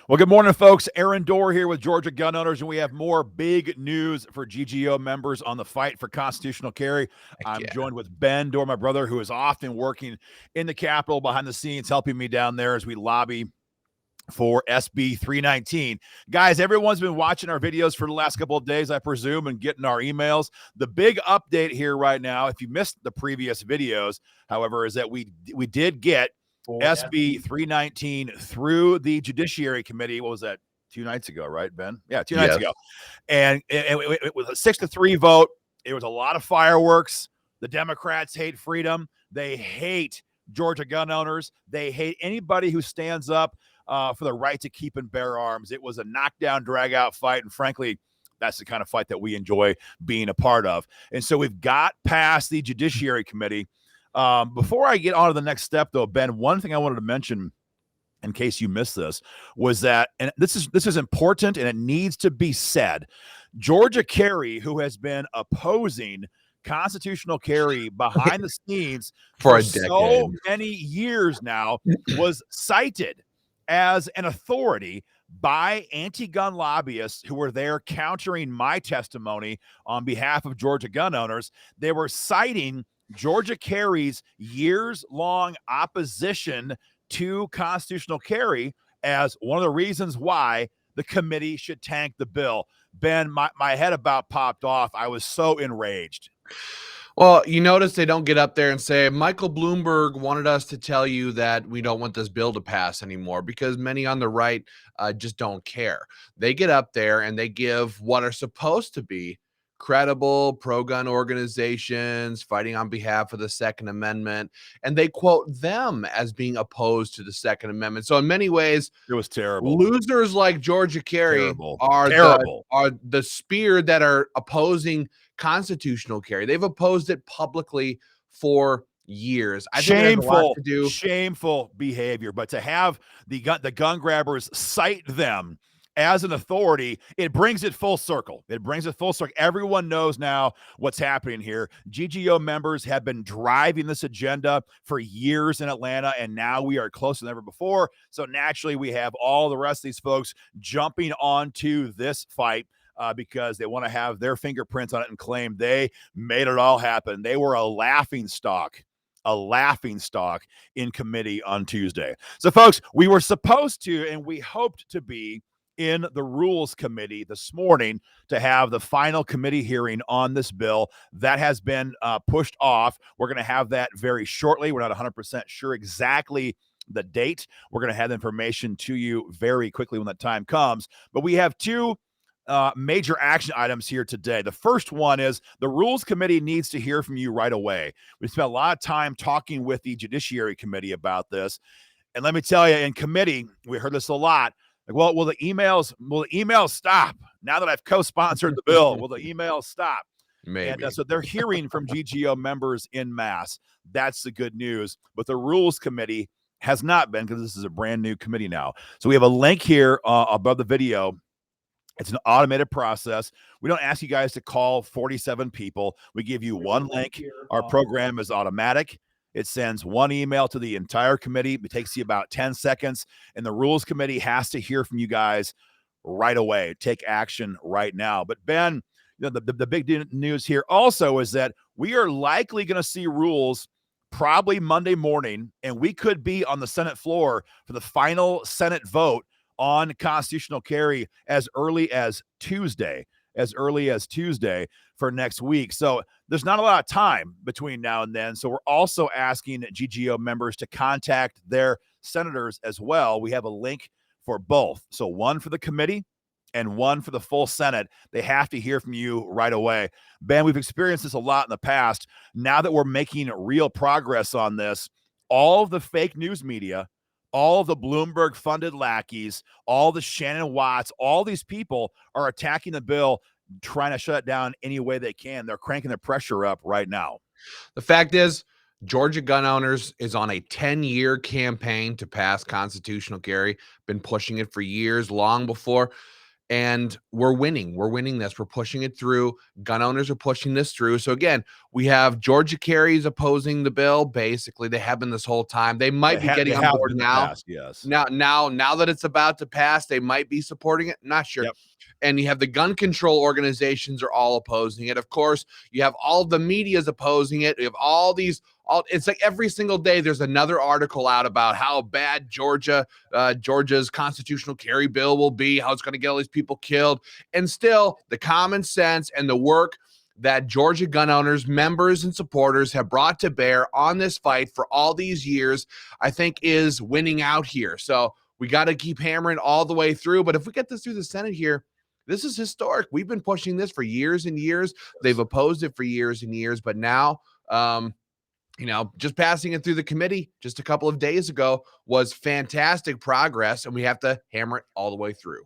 Well, good morning, folks. Aaron Dorr here with Georgia Gun Owners, and we have more big news for GGO members on the fight for constitutional carry. I'm joined with Ben Dorr, my brother, who is often working in the Capitol behind the scenes, helping me down there as we lobby for SB 319. Guys, everyone's been watching our videos for the last couple of days, I presume, and getting our emails. The big update here right now, if you missed the previous videos, however, is that we did get SB 319 through the Judiciary Committee. What was that? 2 nights ago, right, Ben? Yeah, 2 nights ago. And it was a 6-3 vote. It was a lot of fireworks. The Democrats hate freedom. They hate Georgia gun owners. They hate anybody who stands up for the right to keep and bear arms. It was a knockdown, drag-out fight, and frankly, that's the kind of fight that we enjoy being a part of. And so we've got past the Judiciary Committee. Before I get on to the next step, though, Ben, one thing I wanted to mention, in case you missed this, was that, and this is important and it needs to be said, Georgia Carry, who has been opposing constitutional carry behind the scenes for so many years now, was cited as an authority by anti-gun lobbyists who were there countering my testimony on behalf of Georgia gun owners. They were citing Georgia Carry's years-long opposition to constitutional carry as one of the reasons why the committee should tank the bill. Ben, my head about popped off. I was so enraged. Well, you notice they don't get up there and say, Michael Bloomberg wanted us to tell you that we don't want this bill to pass anymore, because many on the right just don't care. They get up there and they give what are supposed to be credible pro-gun organizations fighting on behalf of the Second Amendment, and they quote them as being opposed to the Second Amendment. So in many ways, it was terrible. Losers like Georgia Carry are the spear that are opposing constitutional carry. They've opposed it publicly for years. I think shameful behavior. But to have the gun grabbers cite them as an authority, it brings it full circle. Everyone knows now what's happening here. GGO members have been driving this agenda for years in Atlanta, and now we are closer than ever before. So naturally, we have all the rest of these folks jumping onto this fight because they want to have their fingerprints on it and claim they made it all happen. They were a laughingstock in committee on Tuesday. So, folks, we were supposed to, and we hoped to be, in the Rules Committee this morning to have the final committee hearing on this bill. That has been pushed off. We're going to have that very shortly. We're not 100% sure exactly the date. We're going to have the information to you very quickly when that time comes. But we have two major action items here today. The first one is the Rules Committee needs to hear from you right away. We spent a lot of time talking with the Judiciary Committee about this. And let me tell you, in committee, we heard this a lot. Like, well, will the emails stop now that I've co-sponsored the bill? Will the emails stop? Maybe. And so they're hearing from GGO members en masse. That's the good news. But the Rules Committee has not been, because this is a brand new committee now. So we have a link here above the video. It's an automated process. We don't ask you guys to call 47 people. We give you one link. Our program is automatic. It sends one email to the entire committee. It takes you about 10 seconds, and the Rules Committee has to hear from you guys right away. Take action right now. But Ben, the big news here also is that we are likely going to see rules probably Monday morning, and we could be on the Senate floor for the final Senate vote on constitutional carry as early as Tuesday for next week. So there's not a lot of time between now and then. So we're also asking GGO members to contact their senators as well. We have a link for both. So one for the committee and one for the full Senate. They have to hear from you right away. Ben, we've experienced this a lot in the past. Now that we're making real progress on this, all of the fake news media, all of the Bloomberg-funded lackeys, all the Shannon Watts, all these people are attacking the bill, trying to shut it down any way they can. They're cranking the pressure up right now. The fact is, Georgia Gun Owners is on a 10-year campaign to pass constitutional carry. Been pushing it for years, long before. And we're winning. We're winning this. We're pushing it through. Gun owners are pushing this through. So again, We have Georgia Kerry's opposing the bill. Basically, they have been this whole time. They might be getting on board now. Yes. Now that it's about to pass, they might be supporting it. Not sure. Yep. And you have the gun control organizations are all opposing it. Of course, you have all the media's opposing it. You have all these. It's like every single day there's another article out about how bad Georgia's constitutional carry bill will be, how it's going to get all these people killed. And still, the common sense and the work that Georgia gun owners, members, and supporters have brought to bear on this fight for all these years, I think is winning out here. So we got to keep hammering all the way through. But if we get this through the Senate here, this is historic. We've been pushing this for years and years. They've opposed it for years and years. But now, just passing it through the committee just a couple of days ago was fantastic progress, and we have to hammer it all the way through.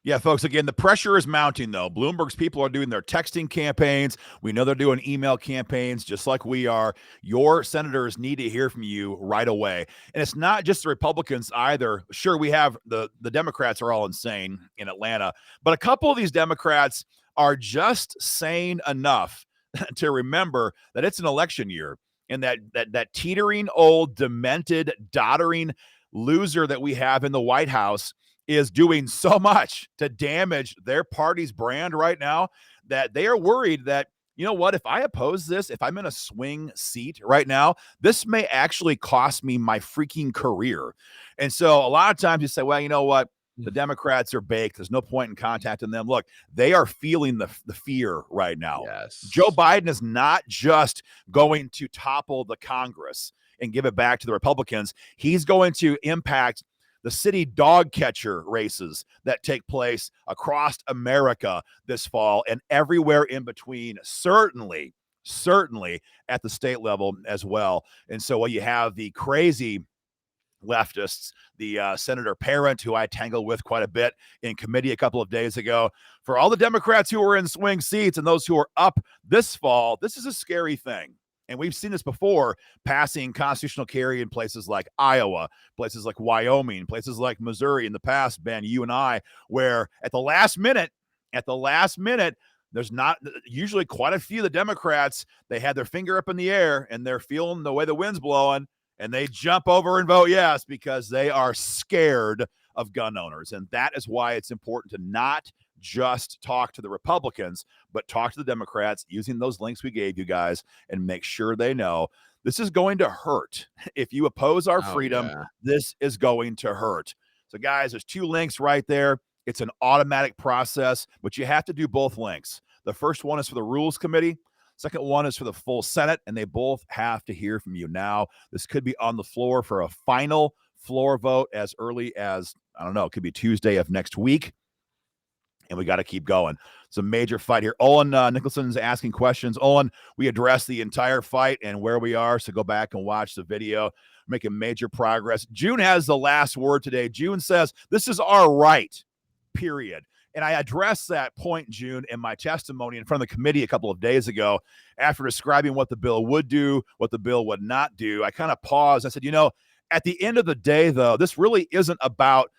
Yeah, folks, again, the pressure is mounting, though. Bloomberg's people are doing their texting campaigns. We know they're doing email campaigns just like we are. Your senators need to hear from you right away. And it's not just the Republicans either. Sure, we have the Democrats are all insane in Atlanta, but a couple of these Democrats are just sane enough to remember that it's an election year and that teetering, old, demented, doddering loser that we have in the White House is doing so much to damage their party's brand right now that they are worried that, you know what, if I oppose this, if I'm in a swing seat right now, this may actually cost me my freaking career. And so a lot of times you say, well, you know what, the Democrats are baked. There's no point in contacting them. Look, they are feeling the fear right now. Yes. Joe Biden is not just going to topple the Congress and give it back to the Republicans. He's going to impact the city dog catcher races that take place across America this fall and everywhere in between, certainly at the state level as well. And so you have the crazy leftists, the Senator Parent, who I tangled with quite a bit in committee a couple of days ago. For all the Democrats who are in swing seats and those who are up this fall, this is a scary thing. And we've seen this before, passing constitutional carry in places like Iowa, places like Wyoming, places like Missouri in the past, Ben, you and I, where at the last minute, there's not usually quite a few of the Democrats, they had their finger up in the air and they're feeling the way the wind's blowing and they jump over and vote yes because they are scared of gun owners. And that is why it's important to not just talk to the Republicans, but talk to the Democrats using those links we gave you guys and make sure they know this is going to hurt. If you oppose our freedom, this is going to hurt. So guys, there's 2 links right there. It's an automatic process, but you have to do both links. The first one is for the Rules Committee. Second one is for the full Senate, and they both have to hear from you now. This could be on the floor for a final floor vote as early as, I don't know, it could be Tuesday of next week. And we got to keep going. It's a major fight here. Owen Nicholson's asking questions. Owen, we addressed the entire fight and where we are, so go back and watch the video. Making major progress. June has the last word today. June says, this is our right, period. And I addressed that point, June, in my testimony in front of the committee a couple of days ago after describing what the bill would do, what the bill would not do. I kind of paused. I said, at the end of the day, though, this really isn't about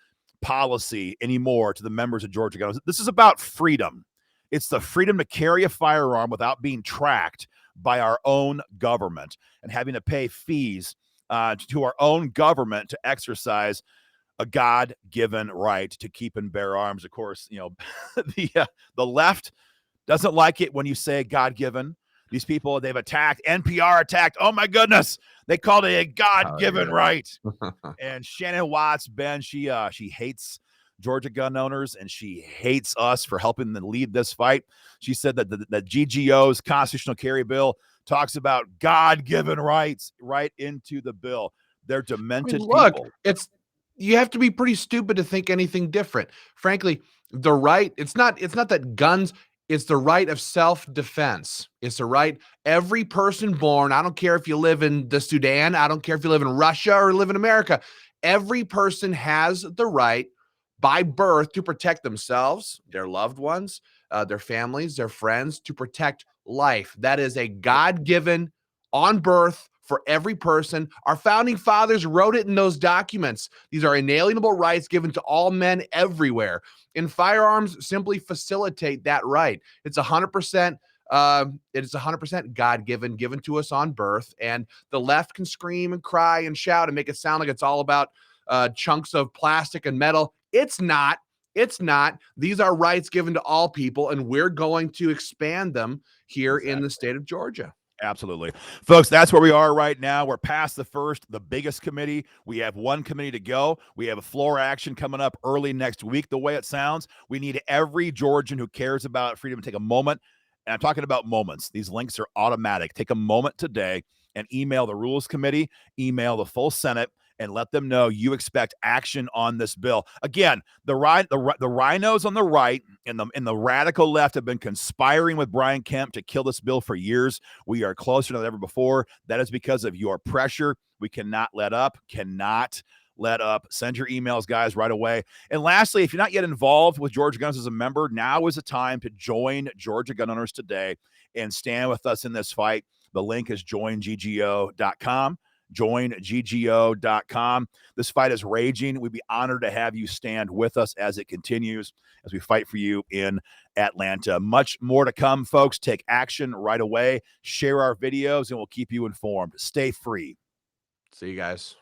policy anymore to the members of Georgia Gunners. This is about freedom. It's the freedom to carry a firearm without being tracked by our own government and having to pay fees to our own government to exercise a God-given right to keep and bear arms. Of course, the left doesn't like it when you say God-given. These people, they've attacked, NPR attacked. Oh my goodness. They called it a God-given right. And Shannon Watts, Ben, she hates Georgia gun owners and she hates us for helping them lead this fight. She said that the GGO's constitutional carry bill talks about God-given rights right into the bill. They're demented people. You have to be pretty stupid to think anything different. Frankly, the right, it's not that guns, it's the right of self-defense. It's the right, every person born, I don't care if you live in the Sudan, I don't care if you live in Russia or live in America, every person has the right by birth to protect themselves, their loved ones, their families, their friends, to protect life. That is a God-given on birth for every person. Our founding fathers wrote it in those documents. These are inalienable rights given to all men everywhere. And firearms simply facilitate that right. It's 100% it is 100% God-given, given to us on birth. And the left can scream and cry and shout and make it sound like it's all about chunks of plastic and metal. It's not. It's not. These are rights given to all people, and we're going to expand them here in the state of Georgia. Absolutely. Folks, that's where we are right now. We're past the biggest committee. We have one committee to go. We have a floor action coming up early next week, the way it sounds. We need every Georgian who cares about freedom to take a moment. And I'm talking about moments. These links are automatic. Take a moment today and email the Rules Committee, email the full Senate, and let them know you expect action on this bill. Again, the rhinos on the right and the radical left have been conspiring with Brian Kemp to kill this bill for years. We are closer than ever before. That is because of your pressure. We cannot let up. Send your emails, guys, right away. And lastly, if you're not yet involved with Georgia Gunners as a member, now is the time to join Georgia Gun Owners today and stand with us in this fight. The link is joinggo.com. joinggo.com. This fight is raging. We'd be honored to have you stand with us as it continues, as we fight for you in Atlanta. Much more to come, folks. Take action right away. Share our videos, and we'll keep you informed. Stay free. See you guys.